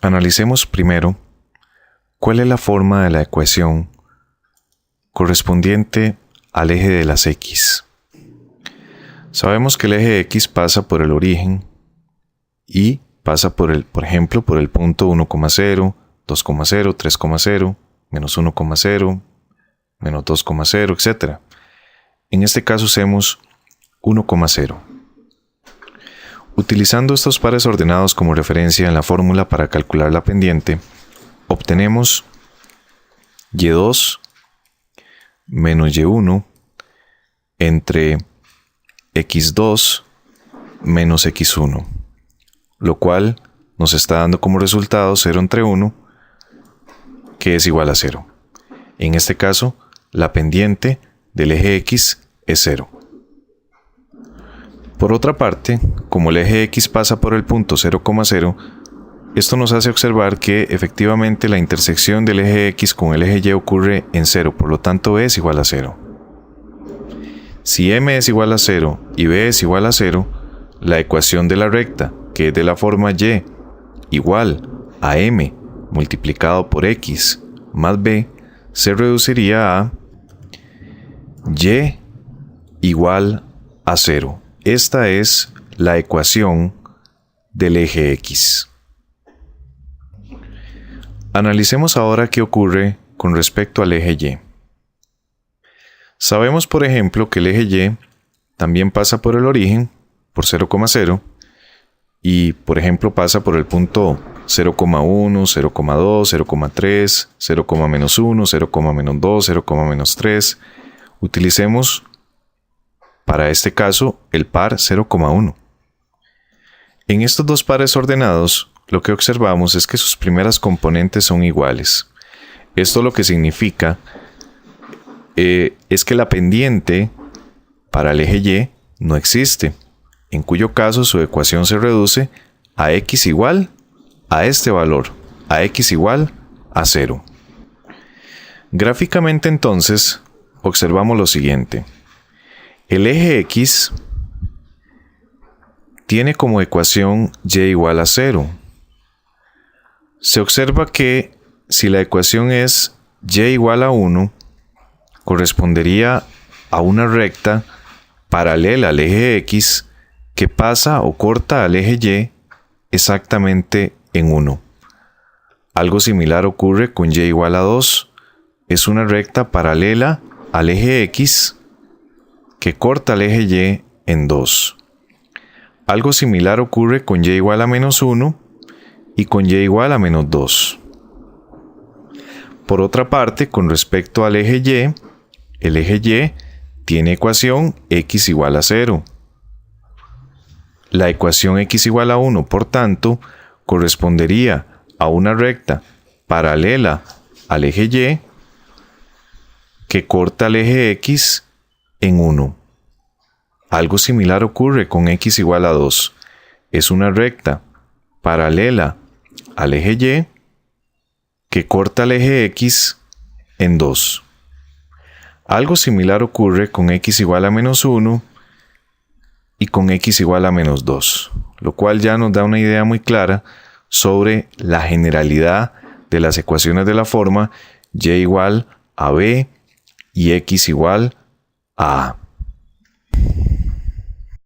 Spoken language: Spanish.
Analicemos primero cuál es la forma de la ecuación correspondiente al eje de las x. Sabemos que el eje x pasa por el origen y pasa por ejemplo, por el punto 1,0, 2,0, 3,0, menos 1,0, menos 2,0, etc. En este caso usemos 1,0. Utilizando estos pares ordenados como referencia en la fórmula para calcular la pendiente, obtenemos y2 menos y1 entre x2 menos x1, lo cual nos está dando como resultado 0 entre 1, que es igual a 0. En este caso, la pendiente del eje x es 0. Por otra parte, como el eje x pasa por el punto 0,0, esto nos hace observar que efectivamente la intersección del eje x con el eje y ocurre en 0, por lo tanto b es igual a 0. Si m es igual a 0 y b es igual a 0, la ecuación de la recta, que es de la forma y igual a m multiplicado por x más b, se reduciría a y igual a 0. Esta es la ecuación del eje x. Analicemos ahora qué ocurre con respecto al eje y. Sabemos, por ejemplo, que el eje y también pasa por el origen, por 0,0, y, por ejemplo, pasa por el punto 0,1, 0,2, 0,3, 0,-1, 0,-2, 0,-3. Utilicemos para este caso el par 0,1. En estos dos pares ordenados, lo que observamos es que sus primeras componentes son iguales. Esto lo que significa es que la pendiente para el eje y no existe, en cuyo caso su ecuación se reduce a x igual a este valor, a x igual a 0. Gráficamente entonces, observamos lo siguiente. El eje x tiene como ecuación y igual a 0. Se observa que si la ecuación es y igual a 1, correspondería a una recta paralela al eje x que pasa o corta al eje y exactamente en 1. Algo similar ocurre con y igual a 2. Es una recta paralela al eje x que corta al eje y en 2. Algo similar ocurre con y igual a menos 1 y con y igual a menos 2. Por otra parte, con respecto al eje y, el eje y tiene ecuación x igual a 0. La ecuación x igual a 1, por tanto, correspondería a una recta paralela al eje y que corta al eje x en 1. Algo similar ocurre con x igual a 2. Es una recta paralela al eje y que corta al eje x en 2. Algo similar ocurre con x igual a menos 1 y con x igual a menos 2, lo cual ya nos da una idea muy clara sobre la generalidad de las ecuaciones de la forma y igual a b y x igual a a.